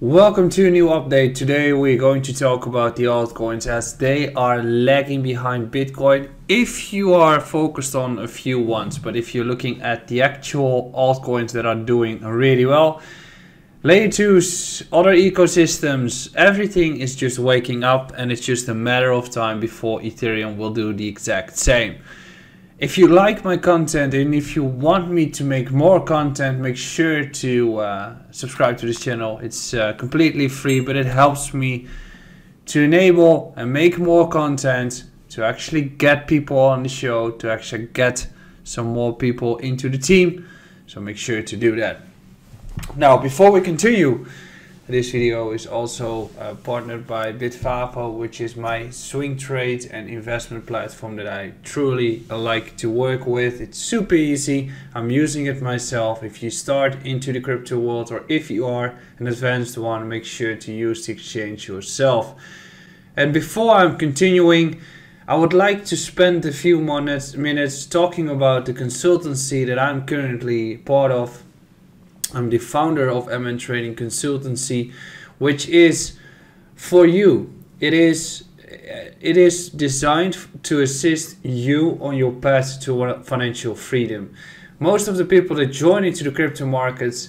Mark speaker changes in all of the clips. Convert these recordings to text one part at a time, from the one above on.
Speaker 1: Welcome to a new update. Today we're going to talk about the altcoins as they are lagging behind Bitcoin if you are focused on a few ones. But if you're looking at the actual altcoins that are doing really well, layer 2s, other ecosystems, everything is just waking up, and it's just a matter of time before Ethereum will do the exact same. If you like my content and if you want me to make more content, make sure to subscribe to this channel. It's completely free, but it helps me to enable and make more content, to actually get people on the show, to actually get some more people into the team. So make sure to do that. Now, before we continue, this video is also partnered by Bitfavo, which is my swing trade and investment platform that I truly like to work with. It's super easy. I'm using it myself. If you start into the crypto world, or if you are an advanced one, make sure to use the exchange yourself. And before I'm continuing, I would like to spend a few minutes talking about the consultancy that I'm currently part of. I'm the founder of Trading Consultancy, which is for you. It is designed to assist you on your path to financial freedom. Most of the people that join into the crypto markets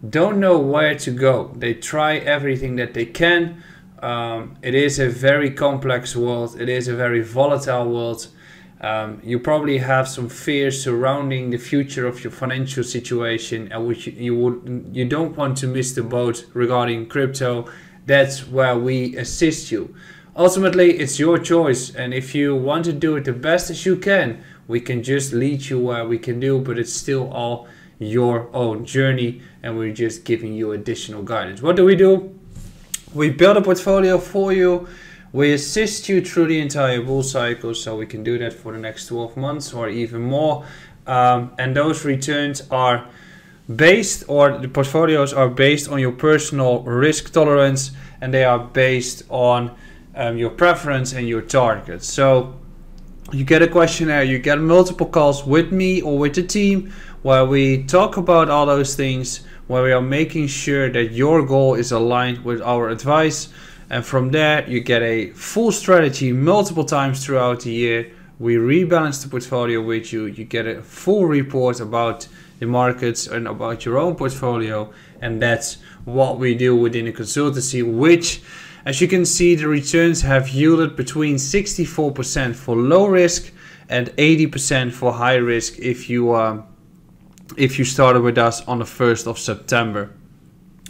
Speaker 1: don't know where to go. They try everything that they can. It is a very complex world. It is a very volatile world. You probably have some fears surrounding the future of your financial situation, and which you don't want to miss the boat regarding crypto. That's where we assist you. Ultimately, it's your choice, and if you want to do it the best as you can, we can just lead you where we can do, but it's still all your own journey, and we're just giving you additional guidance. What do? We build a portfolio for you. We assist you through the entire bull cycle, so we can do that for the next 12 months or even more. And those returns are based, or the portfolios are based on your personal risk tolerance, and they are based on your preference and your targets. So you get a questionnaire, you get multiple calls with me or with the team where we talk about all those things, where we are making sure that your goal is aligned with our advice. And from there, you get a full strategy multiple times throughout the year. We rebalance the portfolio with you. You get a full report about the markets and about your own portfolio. And that's what we do within the consultancy, which, as you can see, the returns have yielded between 64% for low risk and 80% for high risk if you started with us on the 1st of September.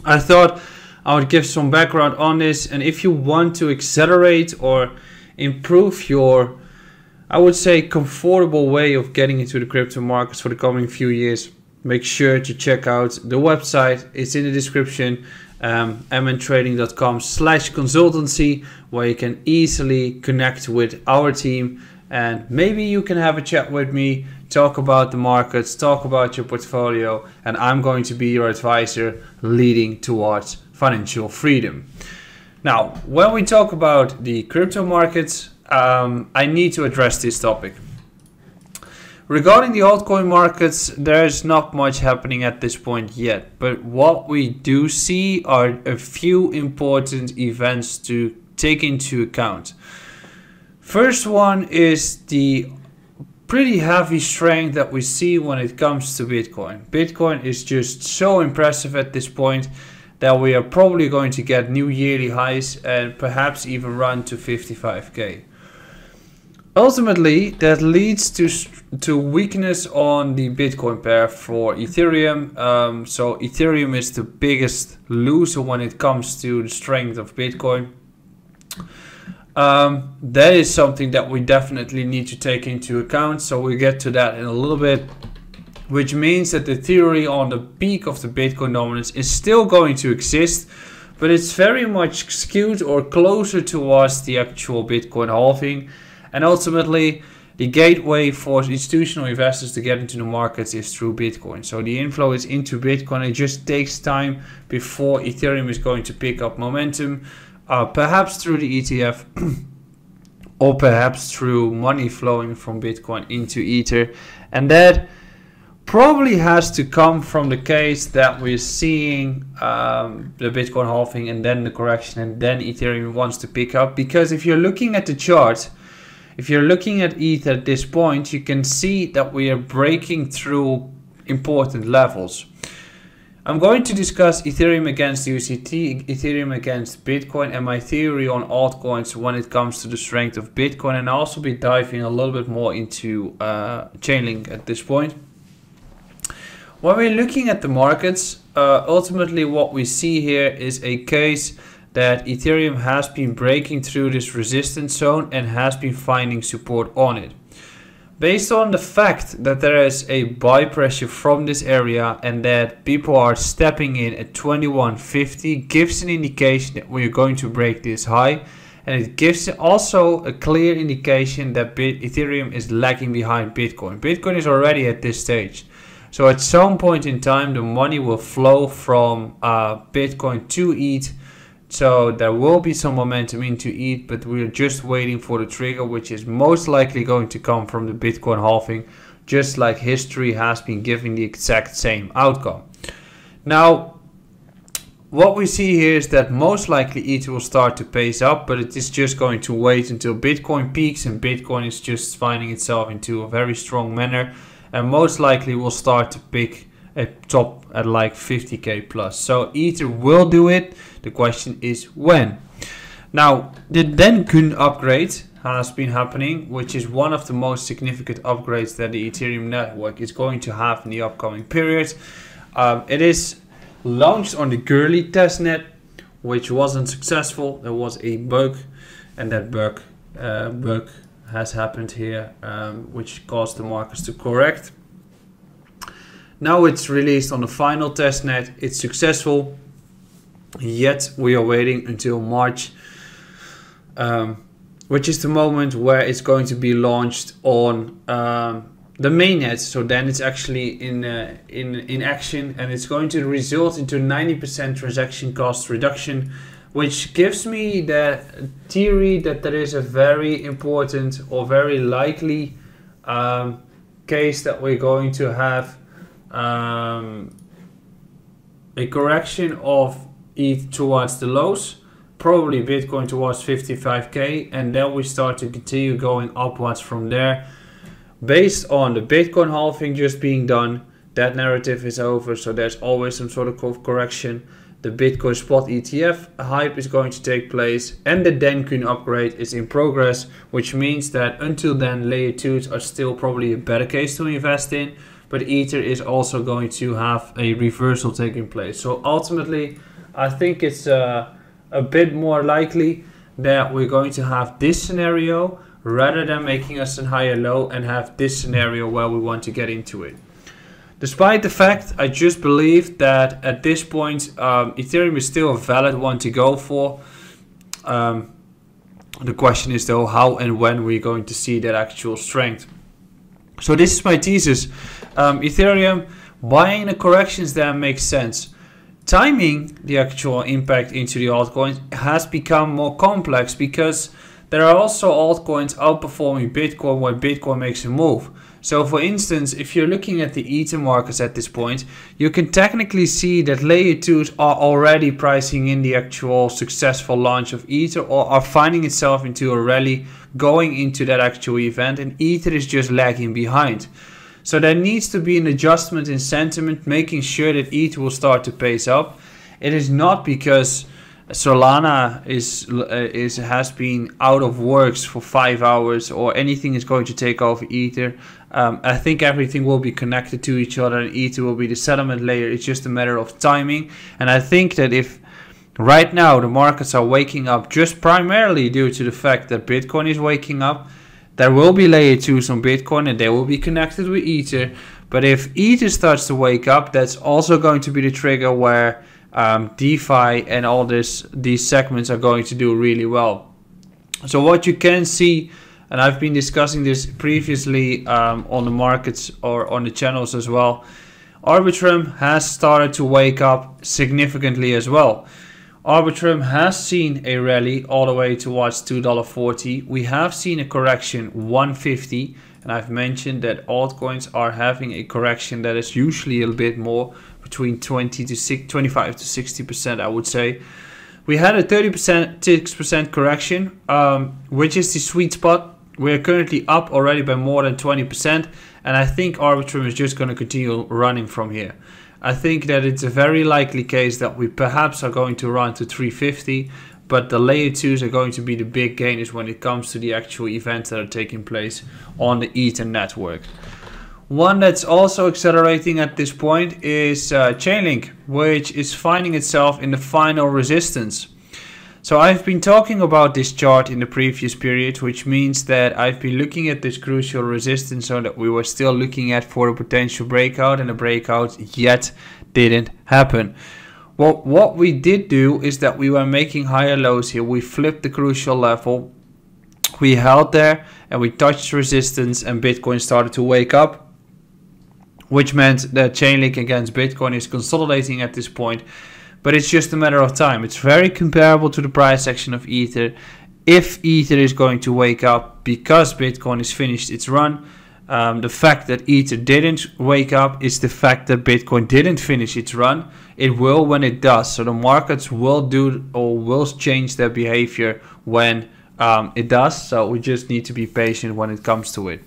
Speaker 1: I thought I would give some background on this, and if you want to accelerate or improve your, I would say, comfortable way of getting into the crypto markets for the coming few years, make sure to check out the website. It's in the description, mntrading.com/consultancy, where you can easily connect with our team, and maybe you can have a chat with me, talk about the markets, talk about your portfolio, and I'm going to be your advisor leading towards financial freedom. Now, when we talk about the crypto markets, I need to address this topic. Regarding the altcoin markets, there's not much happening at this point yet, but what we do see are a few important events to take into account. First one is the pretty heavy strength that we see when it comes to Bitcoin. Bitcoin is just so impressive at this point that we are probably going to get new yearly highs and perhaps even run to 55k. Ultimately, that leads to weakness on the Bitcoin pair for Ethereum. So Ethereum is the biggest loser when it comes to the strength of Bitcoin. That is something that we definitely need to take into account. So we'll get to that in a little bit, which means that the theory on the peak of the Bitcoin dominance is still going to exist, but it's very much skewed or closer towards the actual Bitcoin halving. And ultimately, the gateway for institutional investors to get into the markets is through Bitcoin. So the inflow is into Bitcoin. It just takes time before Ethereum is going to pick up momentum, perhaps through the ETF or perhaps through money flowing from Bitcoin into Ether. And that probably has to come from the case that we're seeing the Bitcoin halving and then the correction, and then Ethereum wants to pick up. Because if you're looking at the chart, if you're looking at ETH at this point, you can see that we are breaking through important levels. I'm going to discuss Ethereum against USDT, Ethereum against Bitcoin, and my theory on altcoins when it comes to the strength of Bitcoin, and I'll also be diving a little bit more into Chainlink at this point. When we're looking at the markets, ultimately what we see here is a case that Ethereum has been breaking through this resistance zone and has been finding support on it. Based on the fact that there is a buy pressure from this area and that people are stepping in at 2150, gives an indication that we're going to break this high, and it gives also a clear indication that Ethereum is lagging behind Bitcoin. Bitcoin is already at this stage. So at some point in time, the money will flow from Bitcoin to ETH. So there will be some momentum into ETH, but we're just waiting for the trigger, which is most likely going to come from the Bitcoin halving, just like history has been giving the exact same outcome. Now, what we see here is that most likely ETH will start to pace up, but it is just going to wait until Bitcoin peaks, and Bitcoin is just finding itself into a very strong manner, and most likely will start to pick a top at like 50k plus. So Ether will do it. The question is when. Now, the Dencun upgrade has been happening, which is one of the most significant upgrades that the Ethereum network is going to have in the upcoming period. It is launched on the Gurley testnet, which wasn't successful. There was a bug, and that bug has happened here, which caused the markets to correct. Now it's released on the final testnet. It's successful, yet we are waiting until March, which is the moment where it's going to be launched on the mainnet. So then it's actually in action, and it's going to result into 90% transaction cost reduction, which gives me the theory that there is a very important or very likely case that we're going to have a correction of ETH towards the lows, probably Bitcoin towards 55k, and then we start to continue going upwards from there. Based on the Bitcoin halving just being done, that narrative is over, so there's always some sort of correction. The Bitcoin spot ETF hype is going to take place, and the Dencun upgrade is in progress, which means that until then layer 2s are still probably a better case to invest in, but Ether is also going to have a reversal taking place. So ultimately, I think it's a bit more likely that we're going to have this scenario rather than making us a higher low and have this scenario where we want to get into it. Despite the fact, I just believe that at this point, Ethereum is still a valid one to go for. The question is though, how and when we're going to see that actual strength. So this is my thesis. Ethereum, buying the corrections there makes sense. Timing the actual impact into the altcoins has become more complex because there are also altcoins outperforming Bitcoin when Bitcoin makes a move. So for instance, if you're looking at the Ether markets at this point, you can technically see that layer 2s are already pricing in the actual successful launch of Ether, or are finding itself into a rally going into that actual event, and Ether is just lagging behind. So there needs to be an adjustment in sentiment, making sure that Ether will start to pace up. It is not because Solana has been out of works for 5 hours or anything is going to take over Ether. I think everything will be connected to each other, and Ether will be the settlement layer. It's just a matter of timing. And I think that if right now the markets are waking up just primarily due to the fact that Bitcoin is waking up, there will be layer 2s on Bitcoin and they will be connected with Ether. But if Ether starts to wake up, that's also going to be the trigger where DeFi and all these segments are going to do really well. So what you can see, and I've been discussing this previously on the markets or on the channels as well, Arbitrum has started to wake up significantly as well. Arbitrum has seen a rally all the way towards $2.40. We have seen a correction 150, and I've mentioned that altcoins are having a correction that is usually a bit more, between 25 to 60%, I would say. We had a 6% correction, which is the sweet spot. We're currently up already by more than 20%, and I think Arbitrum is just going to continue running from here. I think that it's a very likely case that we perhaps are going to run to 350, but the layer 2s are going to be the big gainers when it comes to the actual events that are taking place on the Ether network. One that's also accelerating at this point is Chainlink, which is finding itself in the final resistance. So I've been talking about this chart in the previous period, which means that I've been looking at this crucial resistance so that we were still looking at for a potential breakout, and the breakout yet didn't happen. Well, what we did do is that we were making higher lows here. We flipped the crucial level, we held there, and we touched resistance, and Bitcoin started to wake up, which meant that Chainlink against Bitcoin is consolidating at this point. But it's just a matter of time. It's very comparable to the price action of Ether. If Ether is going to wake up because Bitcoin has finished its run, the fact that Ether didn't wake up is the fact that Bitcoin didn't finish its run. It will when it does. So the markets will do or will change their behavior when it does. So we just need to be patient when it comes to it.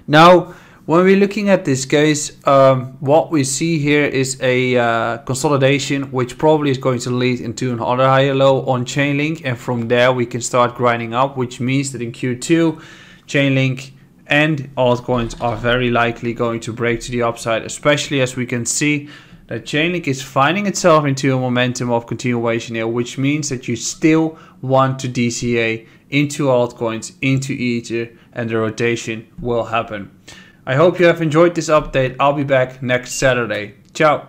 Speaker 1: Now, when we're looking at this case, what we see here is a consolidation, which probably is going to lead into another higher low on Chainlink, and from there we can start grinding up, which means that in Q2, Chainlink and altcoins are very likely going to break to the upside, especially as we can see that Chainlink is finding itself into a momentum of continuation here, which means that you still want to DCA into altcoins, into Ether, and the rotation will happen. I hope you have enjoyed this update. I'll be back next Saturday. Ciao.